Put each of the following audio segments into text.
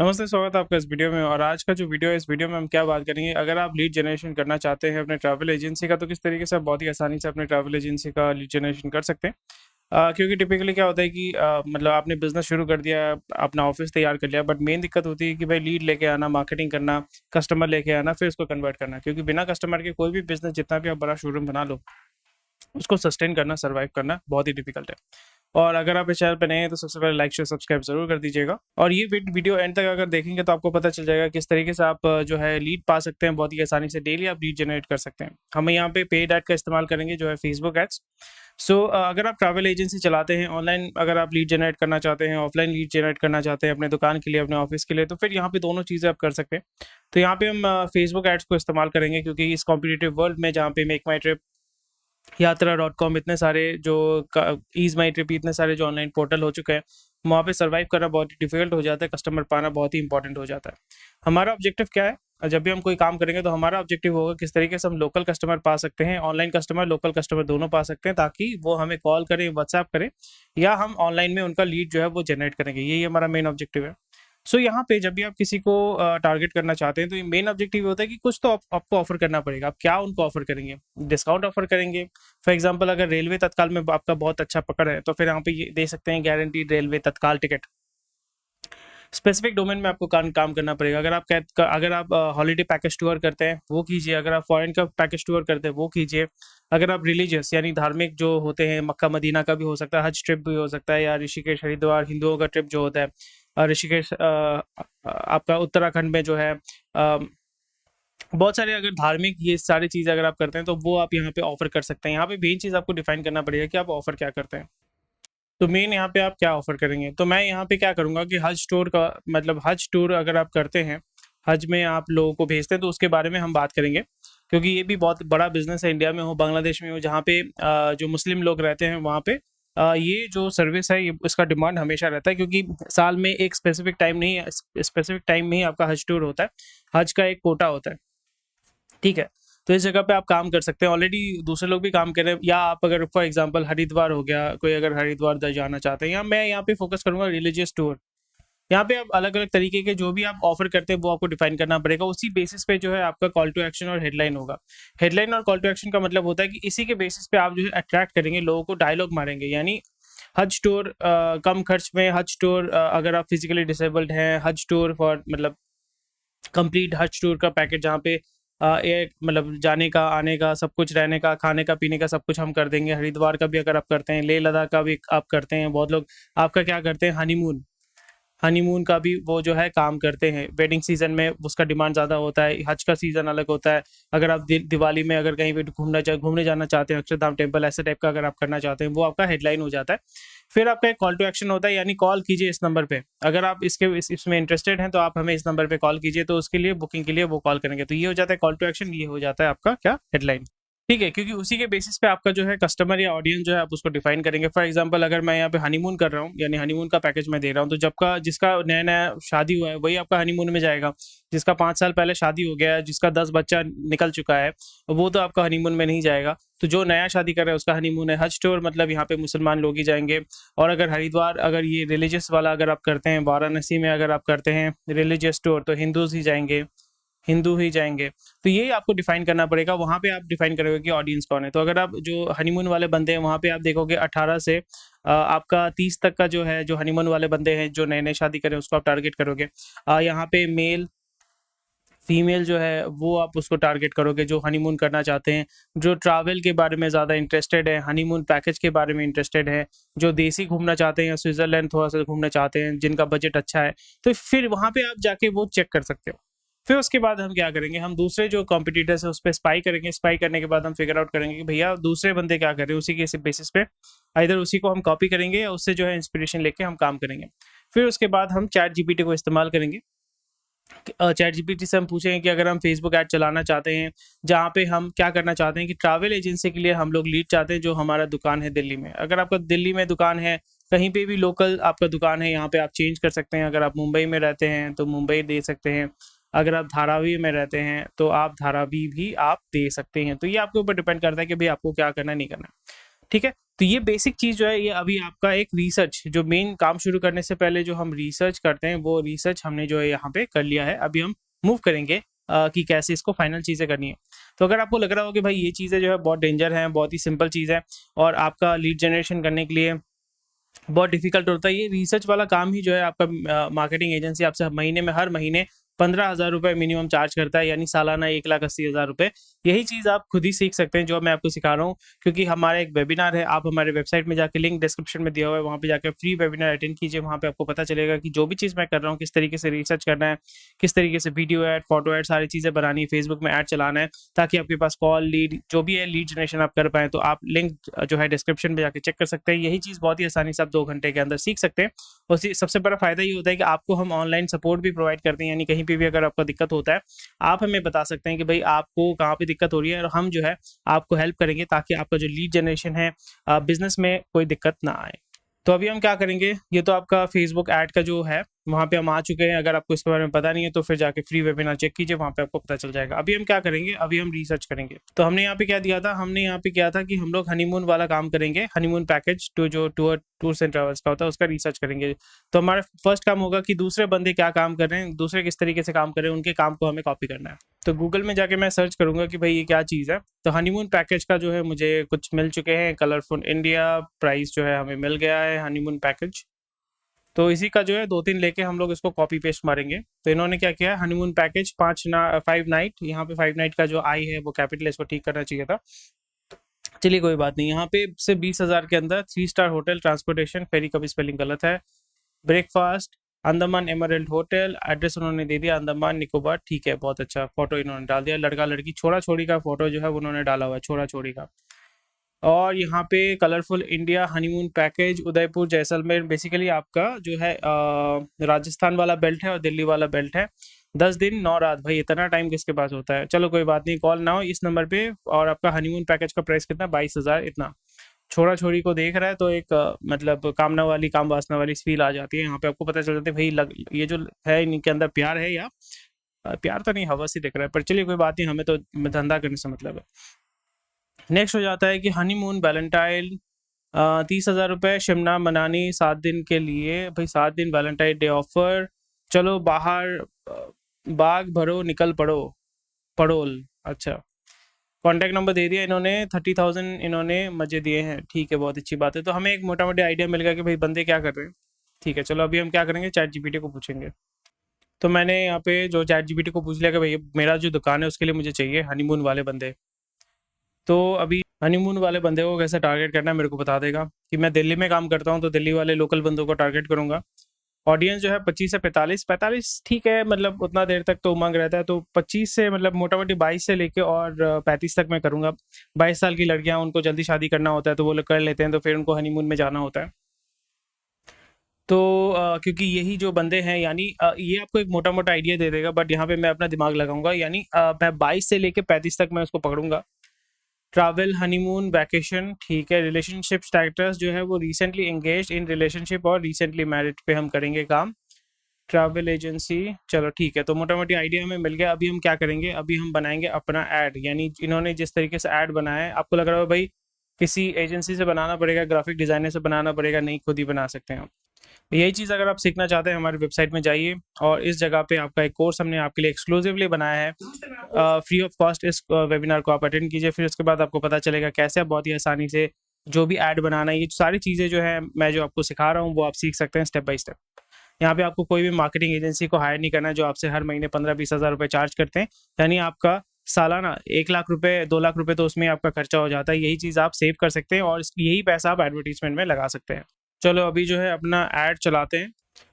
नमस्ते, स्वागत है आपका इस वीडियो में। और आज का जो वीडियो है, इस वीडियो में हम क्या बात करेंगे, अगर आप लीड जनरेशन करना चाहते हैं अपने ट्रैवल एजेंसी का, तो किस तरीके से आप बहुत ही आसानी से अपने ट्रैवल एजेंसी का लीड जनरेशन कर सकते हैं। क्योंकि टिपिकली क्या होता है कि मतलब आपने बिजनेस शुरू कर दिया, अपना ऑफिस तैयार कर लिया, बट मेन दिक्कत होती है कि भाई लीड लेके आना, मार्केटिंग करना, कस्टमर लेके आना, फिर उसको कन्वर्ट करना। क्योंकि बिना कस्टमर के कोई भी बिजनेस, जितना भी आप बड़ा शोरूम बना लो, उसको सस्टेन करना, सर्वाइव करना बहुत ही डिफिकल्ट है। और अगर आप इस चैनल पर नए हैं तो सबसे पहले लाइक शेयर सब्सक्राइब जरूर कर दीजिएगा। और ये वीडियो एंड तक अगर देखेंगे तो आपको पता चल जाएगा किस तरीके से आप जो है लीड पा सकते हैं बहुत ही आसानी से। डेली आप लीड जनरेट कर सकते हैं। हम यहाँ पे पेड ऐड का इस्तेमाल करेंगे, जो है फेसबुक एड्स। अगर आप ट्रैवल एजेंसी चलाते हैं, ऑनलाइन अगर आप लीड जनरेट करना चाहते हैं, ऑफलाइन लीड जनरेट करना चाहते हैं अपने दुकान के लिए, अपने ऑफिस के लिए, तो फिर यहाँ पे दोनों चीज़ें आप कर सकते हैं। तो यहाँ पे हम फेसबुक एड्स को इस्तेमाल करेंगे, क्योंकि इस कॉम्पिटिटिव वर्ल्ड में जहाँ पे मेक माई ट्रिप, यात्रा.com, इतने सारे जो ईज माई ट्रिप, इतने सारे जो ऑनलाइन पोर्टल हो चुके हैं, वहाँ पे सर्वाइव करना बहुत ही डिफिकल्ट हो जाता है। कस्टमर पाना बहुत ही इंपॉर्टेंट हो जाता है। हमारा ऑब्जेक्टिव क्या है? जब भी हम कोई काम करेंगे तो हमारा ऑब्जेक्टिव होगा किस तरीके से हम लोकल कस्टमर पा सकते हैं, ऑनलाइन कस्टमर, लोकल कस्टमर दोनों पा सकते हैं, ताकि वो हमें कॉल करें, व्हाट्सएप करें, या हम ऑनलाइन में उनका लीड जो है वो जनरेट करेंगे। यही हमारा मेन ऑब्जेक्टिव है। यहाँ पे जब भी आप किसी को टारगेट करना चाहते हैं, तो मेन ऑब्जेक्टिव होता है कि कुछ तो आपको ऑफर करना पड़ेगा। आप क्या उनको ऑफर करेंगे? डिस्काउंट ऑफर करेंगे। फॉर एग्जांपल, अगर रेलवे तत्काल में आपका बहुत अच्छा पकड़ है, तो फिर यहाँ पे ये दे सकते हैं गारंटीड रेलवे तत्काल टिकट। स्पेसिफिक डोमेन में आपको काम करना पड़ेगा। अगर आप हॉलीडे पैकेज टूर करते हैं, वो कीजिए। अगर आप फॉरेन का पैकेज टूर करते हैं, वो कीजिए। अगर आप रिलीजियस यानी धार्मिक जो होते हैं, मक्का मदीना का भी हो सकता है, हज ट्रिप भी हो सकता है, या ऋषिकेश हरिद्वार हिंदुओं का ट्रिप जो होता है, ऋषिकेश आपका उत्तराखंड में जो है, बहुत सारे अगर धार्मिक ये सारी चीज़ें अगर आप करते हैं, तो वो आप यहाँ पे ऑफर कर सकते हैं। यहाँ पे मेन चीज़ आपको डिफाइन करना पड़ेगा कि आप ऑफर क्या करते हैं। तो मेन यहाँ पे आप क्या ऑफर करेंगे। तो मैं यहाँ पे क्या करूँगा कि हज टूर का मतलब, हज टूर अगर आप करते हैं, हज में आप लोगों को भेजते हैं, तो उसके बारे में हम बात करेंगे। क्योंकि ये भी बहुत बड़ा बिजनेस है, इंडिया में हो, बांग्लादेश में हो, जहाँ पे जो मुस्लिम लोग रहते हैं, वहाँ पे ये जो सर्विस है, इसका डिमांड हमेशा रहता है। क्योंकि साल में एक स्पेसिफिक टाइम नहीं, स्पेसिफिक टाइम में ही आपका हज टूर होता है। हज का एक कोटा होता है, ठीक है। तो इस जगह पे आप काम कर सकते हैं। ऑलरेडी दूसरे लोग भी काम कर रहे हैं। या आप अगर फॉर एग्जांपल हरिद्वार हो गया, कोई अगर हरिद्वार जाना चाहते हैं, या मैं यहाँ पे फोकस करूंगा रिलीजियस टूर। यहाँ पे आप अलग अलग तरीके के जो भी आप ऑफर करते हैं, वो आपको डिफाइन करना पड़ेगा। उसी बेसिस पे जो है आपका कॉल टू एक्शन और हेडलाइन होगा। हेडलाइन और कॉल टू एक्शन का मतलब होता है कि इसी के बेसिस पे आप जो है अट्रैक्ट करेंगे, लोगों को डायलॉग मारेंगे। यानी हज टूर, कम खर्च में हज टूर, अगर आप फिजिकली डिसेबल्ड हैं, हज टूर फॉर मतलब कंप्लीट हज टूर का पैकेज, जहाँ पे एक मतलब जाने का, आने का, सब कुछ, रहने का, खाने का, पीने का, सब कुछ हम कर देंगे। हरिद्वार का भी अगर आप करते हैं, लेह लद्दाख का भी आप करते हैं, बहुत लोग आपका क्या करते हैं, हनीमून, हनीमून का भी वो जो है काम करते हैं। वेडिंग सीजन में उसका डिमांड ज़्यादा होता है। हज का सीज़न अलग होता है। अगर आप दिवाली में अगर कहीं पे घूमने जाना चाहते हैं, अक्षरधाम टेम्पल, ऐसे टाइप का अगर आप करना चाहते हैं, वो आपका हेडलाइन हो जाता है। फिर आपका एक कॉल टू एक्शन होता है, यानी कॉल कीजिए इस नंबर पे। अगर आप इसमें इंटरेस्टेड हैं, तो आप हमें इस नंबर पे कॉल कीजिए, तो उसके लिए बुकिंग के लिए वो कॉल करेंगे। तो ये हो जाता है कॉल टू एक्शन, ये हो जाता है आपका क्या, हेडलाइन। ठीक है, क्योंकि उसी के बेसिस पे आपका जो है कस्टमर या ऑडियंस जो है, आप उसको डिफाइन करेंगे। फॉर एग्जांपल, अगर मैं यहाँ पे हनीमून कर रहा हूँ, यानी हनीमून का पैकेज मैं दे रहा हूँ, तो जिसका नया नया शादी हुआ है, वही आपका हनीमून में जाएगा। जिसका 5 साल पहले शादी हो गया है, जिसका 10 बच्चा निकल चुका है, वो तो आपका हनीमून में नहीं जाएगा। तो जो नया शादी कर रहा है, उसका हनीमून है। हज टूर मतलब यहाँ पे मुसलमान लोग ही जाएंगे। और अगर हरिद्वार, अगर ये रिलीजियस वाला अगर आप करते हैं, वाराणसी में अगर आप करते हैं रिलीजियस टूर, तो हिंदूज ही जाएंगे, हिंदू ही जाएंगे। तो ये आपको डिफाइन करना पड़ेगा। वहाँ पे आप डिफाइन करोगे कि ऑडियंस कौन है। तो अगर आप जो हनीमून वाले बंदे हैं, वहाँ पे आप देखोगे 18 से आपका 30 तक का जो है, जो हनीमून वाले बंदे हैं, जो नए नए शादी करें, उसको आप टारगेट करोगे। यहाँ पे मेल फीमेल जो है, वो आप उसको टारगेट करोगे, जो हनीमून करना चाहते हैं, जो ट्रैवल के बारे में ज़्यादा इंटरेस्टेड है, हनीमून पैकेज के बारे में इंटरेस्टेड है, जो देसी घूमना चाहते हैं या स्विट्जरलैंड थोड़ा सा घूमना चाहते हैं, जिनका बजट अच्छा है। तो फिर वहाँ पे आप जाके वो चेक कर सकते हो। फिर उसके बाद हम क्या करेंगे, हम दूसरे जो कॉम्पिटिटर्स है उस पर स्पाई करेंगे। स्पाई करने के बाद हम फिगर आउट करेंगे कि भैया दूसरे बंदे क्या कर रहे हैं, उसी के बेसिस पे इधर उसी को हम कॉपी करेंगे, या उससे जो है इंस्पिरेशन लेके हम काम करेंगे। फिर उसके बाद हम चैट जीपीटी को इस्तेमाल करेंगे। चैट जीपीटी से हम पूछेंगे कि अगर हम फेसबुक ऐड चलाना चाहते हैं, जहाँ पे हम क्या करना चाहते हैं कि ट्रैवल एजेंसी के लिए हम लोग लीड चाहते हैं, जो हमारा दुकान है दिल्ली में। अगर आपका दिल्ली में दुकान है, कहीं पे भी लोकल आपका दुकान है, यहाँ पे आप चेंज कर सकते हैं। अगर आप मुंबई में रहते हैं तो मुंबई दे सकते हैं। अगर आप धारावी में रहते हैं तो आप धारावी भी आप दे सकते हैं। तो ये आपके ऊपर डिपेंड करता है कि भाई आपको क्या करना है, नहीं करना है। ठीक है? तो ये बेसिक चीज़ जो है ये अभी आपका एक रिसर्च जो मेन काम शुरू करने से पहले जो हम रिसर्च करते हैं वो रिसर्च हमने जो है यहाँ पे कर लिया है। अभी हम मूव करेंगे कि कैसे इसको फाइनल चीज़ें करनी है। तो अगर आपको लग रहा हो कि भाई ये चीज़ें जो है बहुत डेंजर हैं, बहुत ही सिंपल चीज़ है और आपका लीड जनरेशन करने के लिए बहुत डिफिकल्ट होता है, ये रिसर्च वाला काम ही जो है आपका मार्केटिंग एजेंसी आपसे महीने में हर महीने 15,000 रुपये मिनिमम चार्ज करता है, यानी सालाना 1,80,000 रुपये। यही चीज़ आप खुद ही सीख सकते हैं जो मैं आपको सिखा रहा हूँ, क्योंकि हमारा एक वेबिनार है। आप हमारे वेबसाइट में जाके, लिंक डिस्क्रिप्शन में दिया हुआ है, वहाँ पे जाकर फ्री वेबिनार अटेंड कीजिए। वहाँ पे आपको पता चलेगा कि जो भी चीज़ मैं कर रहा हूँ किस तरीके से रिसर्च करना है, किस तरीके से वीडियो ऐड, फोटो ऐड, सारी चीज़ें बनानी है, फेसबुक में ऐड चलाना है, ताकि आपके पास कॉल, लीड जो भी है लीड जनरेशन आप कर पाएँ। तो आप लिंक जो है डिस्क्रिप्शन में जाके चेक कर सकते हैं। यही चीज़ बहुत ही आसानी से आप 2 घंटे के अंदर सीख सकते हैं। और सबसे बड़ा फ़ायदा ये होता है कि आपको हम ऑनलाइन सपोर्ट भी प्रोवाइड करते हैं, यानी कहीं पे भी अगर आपको दिक्कत होता है, आप हमें बता सकते हैं कि भाई आपको कहाँ पे दिक्कत हो रही है और हम जो है आपको हेल्प करेंगे ताकि आपका जो लीड जनरेशन है बिज़नेस में कोई दिक्कत ना आए। तो अभी हम क्या करेंगे, ये तो आपका फेसबुक ऐड का जो है वहाँ पे हम आ चुके हैं। अगर आपको इसके बारे में पता नहीं है तो फिर जाके फ्री वेबिनार चेक कीजिए, वहाँ पे आपको पता चल जाएगा। अभी हम क्या करेंगे, अभी हम रिसर्च करेंगे। तो हमने यहाँ पे क्या दिया था, हमने यहाँ पे किया था कि हम लोग हनीमून वाला काम करेंगे। हनीमून पैकेज तो जो टूर्स एंड ट्रेवल्स का होता है उसका रिसर्च करेंगे। तो हमारा फर्स्ट काम होगा कि दूसरे बंदे क्या काम कर रहे हैं, दूसरे किस तरीके से काम कर रहे हैं, उनके काम को हमें कॉपी करना है। तो गूगल में जाके मैं सर्च करूंगा कि भाई ये क्या चीज़ है। तो हनीमून पैकेज का जो है मुझे कुछ मिल चुके हैं, कलरफुल इंडिया प्राइस जो है हमें मिल गया है हनीमून पैकेज। तो इसी का जो है 2-3 लेके हम लोग इसको कॉपी पेस्ट मारेंगे। तो इन्होंने क्या किया है, हनीमून पैकेज 5 नाइट, यहाँ पे 5 नाइट का जो आई है वो कैपिटल, इसको ठीक करना चाहिए था। चलिए कोई बात नहीं, यहाँ पे से 20,000 के अंदर 3 स्टार होटल, ट्रांसपोर्टेशन, फेरी का भी स्पेलिंग गलत है, breakfast, Andaman emerald hotel, address उन्होंने दे दिया अंडमान निकोबार, ठीक है, बहुत अच्छा। फोटो इन्होंने डाल दिया, लड़का लड़की छोड़ा छोड़ी का फोटो जो है उन्होंने डाला हुआ है, छोड़ा छोड़ी का। और यहाँ पे colourful India honeymoon package Udaipur Jaisalmer, basically आपका जो है राजस्थान वाला बेल्ट है और दिल्ली वाला बेल्ट है। 10 दिन 9 रात, भाई इतना टाइम किसके पास होता है। चलो कोई बात नहीं, कॉल ना हो इस नंबर पे। और आपका हनीमून पैकेज का प्राइस कितना, 22,000 इतना। छोड़ा छोड़ी को देख रहा है तो एक मतलब कामना वाली, काम वासना वाली फील आ जाती है। यहाँ पे आपको पता चल जाता है भाई ये जो है इनके अंदर प्यार है या प्यार तो नहीं, हवस ही दिख रहा है। पर चलिए कोई बात नहीं, हमें तो धंधा करने से मतलब है। नेक्स्ट हो जाता है कि हनीमून वैलेंटाइन 30,000 रुपये, शिमला मनाली 7 दिन के लिए। भाई 7 दिन वैलेंटाइन डे ऑफर, चलो बाहर बाग भरो निकल पड़ो पड़ोल। अच्छा, कॉन्टैक्ट नंबर दे दिया इन्होंने, 30,000 इन्होंने मजे दिए हैं, ठीक है, बहुत अच्छी बात है। तो हमें एक मोटा मोटी आइडिया मिल गया कि भाई बंदे क्या कर रहे हैं। ठीक है, चलो अभी हम क्या करेंगे, चैट जीपीटी को पूछेंगे। तो मैंने यहाँ पे जो चैट जीपीटी को पूछ लिया कि भाई मेरा जो दुकान है उसके लिए मुझे चाहिए हनीमून वाले बंदे। तो अभी हनीमून वाले बंदे को कैसे टारगेट करना है मेरे को बता देगा। कि मैं दिल्ली में काम करता हूँ तो दिल्ली वाले लोकल बंदों को टारगेट करूँगा। ऑडियंस जो है 25 से 45 ठीक है, मतलब उतना देर तक तो उमंग रहता है। तो 25 से मतलब मोटा मोटी 22 से लेके और 35 तक मैं करूँगा। 22 साल की लड़कियाँ, उनको जल्दी शादी करना होता है तो वो लोग कर लेते हैं, तो फिर उनको हनीमून में जाना होता है। तो क्योंकि यही जो बंदे हैं, यानी ये आपको एक मोटा मोटा आइडिया दे देगा, बट यहाँ पे मैं अपना दिमाग लगाऊंगा। यानी मैं 22 से लेके 35 तक मैं उसको पकड़ूंगा। ट्रैवल, हनीमून, वैकेशन, ठीक है। रिलेशनशिप स्टेटस जो है वो रिसेंटली एंगेज्ड इन रिलेशनशिप और रिसेंटली मैरिड पे हम करेंगे काम। ट्रैवल एजेंसी, चलो ठीक है। तो मोटा मोटी आइडिया हमें मिल गया। अभी हम क्या करेंगे, अभी हम बनाएंगे अपना ऐड। यानी इन्होंने जिस तरीके से ऐड बनाया है, आपको लग रहा है भाई किसी एजेंसी से बनाना पड़ेगा, ग्राफिक डिजाइनर से बनाना पड़ेगा, नहीं खुद ही बना सकते हैं आप। यही चीज़ अगर आप सीखना चाहते हैं, हमारी वेबसाइट में जाइए और इस जगह पे आपका एक कोर्स हमने आपके लिए एक्सक्लूसिवली बनाया है, फ्री ऑफ कॉस्ट। इस वेबिनार को आप अटेंड कीजिए, फिर उसके बाद आपको पता चलेगा कैसे आप बहुत ही आसानी से जो भी ऐड बनाना है, ये सारी चीज़ें जो है मैं जो आपको सिखा रहा हूँ वो आप सीख सकते हैं स्टेप बाय स्टेप। यहाँ पे आपको कोई भी मार्केटिंग एजेंसी को हायर नहीं करना है जो आपसे हर महीने 15-20 हज़ार रुपये चार्ज करते हैं। यानी आपका सालाना 1 लाख रुपये 2 लाख रुपये तो उसमें आपका खर्चा हो जाता है। यही चीज़ आप सेव कर सकते हैं और यही पैसा आप एडवर्टीजमेंट में लगा सकते हैं। चलो अभी जो है अपना ऐड चलाते हैं।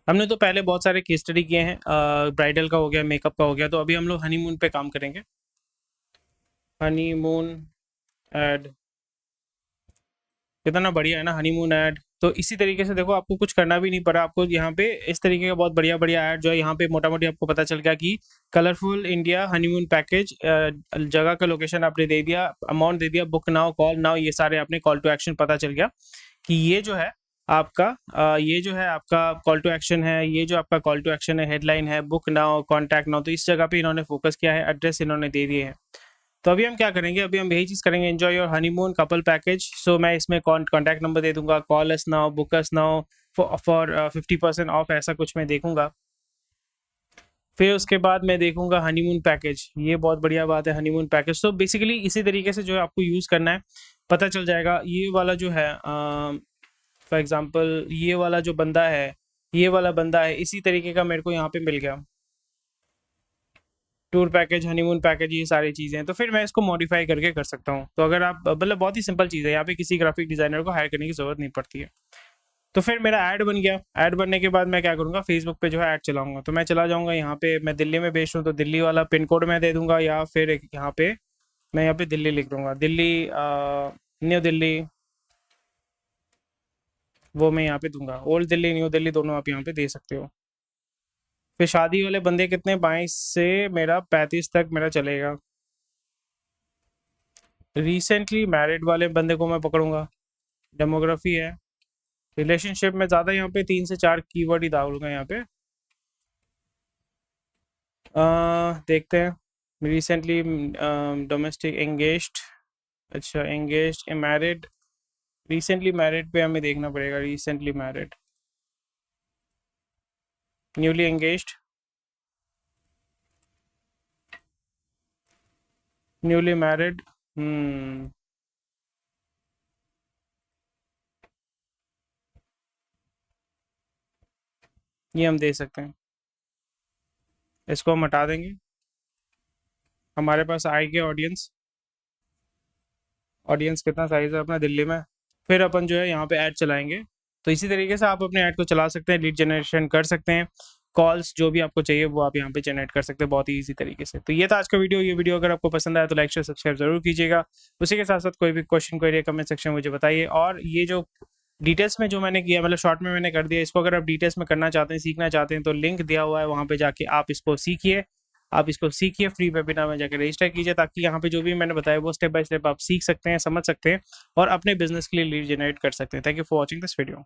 हमने तो पहले बहुत सारे केस स्टडी किए हैं, ब्राइडल का हो गया, मेकअप का हो गया। तो अभी हम लोग हनीमून पे काम करेंगे। हनीमून ऐड, कितना बढ़िया है ना हनीमून ऐड। तो इसी तरीके से देखो, आपको कुछ करना भी नहीं पड़ा। आपको यहाँ पे इस तरीके का बहुत बढ़िया बढ़िया ऐड जो है यहाँ पे मोटा मोटी आपको पता चल गया कि कलरफुल इंडिया हनीमून पैकेज, जगह का लोकेशन आपने दे दिया, अमाउंट दे दिया, बुक नाउ, कॉल नाउ, ये सारे आपने कॉल टू एक्शन पता चल गया कि ये जो है आपका ये जो है आपका कॉल टू एक्शन है। ये जो आपका कॉल टू एक्शन है, हेडलाइन है बुक नाउ, कॉन्टैक्ट नाउ। तो इस जगह पे इन्होंने फोकस किया है, एड्रेस इन्होंने दे दिए हैं। तो अभी हम क्या करेंगे, अभी हम यही चीज़ करेंगे, enjoy your honeymoon couple package. So मैं इसमें कॉन्टैक्ट नंबर दे दूंगा, call us now, book us now for 50% off, ऐसा कुछ मैं देखूंगा। फिर उसके बाद मैं देखूंगा हनीमून पैकेज, ये बहुत बढ़िया बात है हनीमून पैकेज। तो बेसिकली इसी तरीके से जो है आपको यूज़ करना है, पता चल जाएगा। ये वाला जो है फॉर एग्जांपल ये वाला जो बंदा है, ये वाला बंदा है, इसी तरीके का मेरे को यहाँ पे मिल गया, टूर पैकेज, हनीमून पैकेज, ये सारी चीज़ें। तो फिर मैं इसको मॉडिफाई करके कर सकता हूँ। तो अगर आप मतलब बहुत ही सिंपल चीज़ है, यहाँ पे किसी ग्राफिक डिज़ाइनर को हायर करने की ज़रूरत नहीं पड़ती है। तो फिर मेरा ऐड बन गया। ऐड बनने के बाद मैं क्या करूँगा, फेसबुक पे जो है ऐड चलाऊँगा। तो मैं चला जाऊँगा यहाँ पे, मैं दिल्ली में बेच रहा हूँ तो दिल्ली वाला पिन कोड मैं दे दूँगा, या फिर यहाँ पे मैं यहाँ पे दिल्ली लिख दूँगा, दिल्ली न्यू दिल्ली, वो मैं यहाँ पे दूंगा। ओल्ड दिल्ली, न्यू दिल्ली दोनों आप यहाँ पे दे सकते हो। फिर शादी वाले बंदे कितने, 22 से मेरा 35 तक मेरा चलेगा। रिसेंटली मैरिड वाले बंदे को मैं पकड़ूंगा, डेमोग्राफी है। रिलेशनशिप में ज़्यादा यहाँ पे 3 से 4 कीवर्ड ही डालूंगा यहाँ पे। देखते हैं, रिसेंटली डोमेस्टिक, एंगेज्ड, अच्छा एंगेज्ड, मैरिड, रिसेंटली मैरिड पे हमें देखना पड़ेगा, recently married, newly engaged, newly married. ये हम दे सकते हैं, इसको हम हटा देंगे। हमारे पास आएगी ऑडियंस, ऑडियंस कितना साइज है अपना दिल्ली में। फिर अपन जो है यहाँ पे ऐड चलाएंगे। तो इसी तरीके से आप अपने ऐड को चला सकते हैं, लीड जनरेशन कर सकते हैं, कॉल्स जो भी आपको चाहिए वो आप यहाँ पे जनरेट कर सकते हैं बहुत ही ईजी तरीके से। तो ये था आज का वीडियो। ये वीडियो अगर आपको पसंद आया तो लाइक शेयर सब्सक्राइब जरूर कीजिएगा। उसी के साथ साथ कोई भी क्वेश्चन क्वेरी कमेंट सेक्शन में मुझे बताइए। और ये जो डिटेल्स में जो मैंने किया, मतलब शॉर्ट में मैंने कर दिया, इसको अगर आप डिटेल्स में करना चाहते हैं, सीखना चाहते हैं, तो लिंक दिया हुआ है, वहाँ पे जाके आप इसको सीखिए। आप इसको सीखिए, फ्री वेबिनार में जाकर रजिस्टर कीजिए, ताकि यहाँ पे जो भी मैंने बताया वो स्टेप बाय स्टेप आप सीख सकते हैं, समझ सकते हैं और अपने बिजनेस के लिए लीड जनरेट कर सकते हैं। Thank you for watching this video.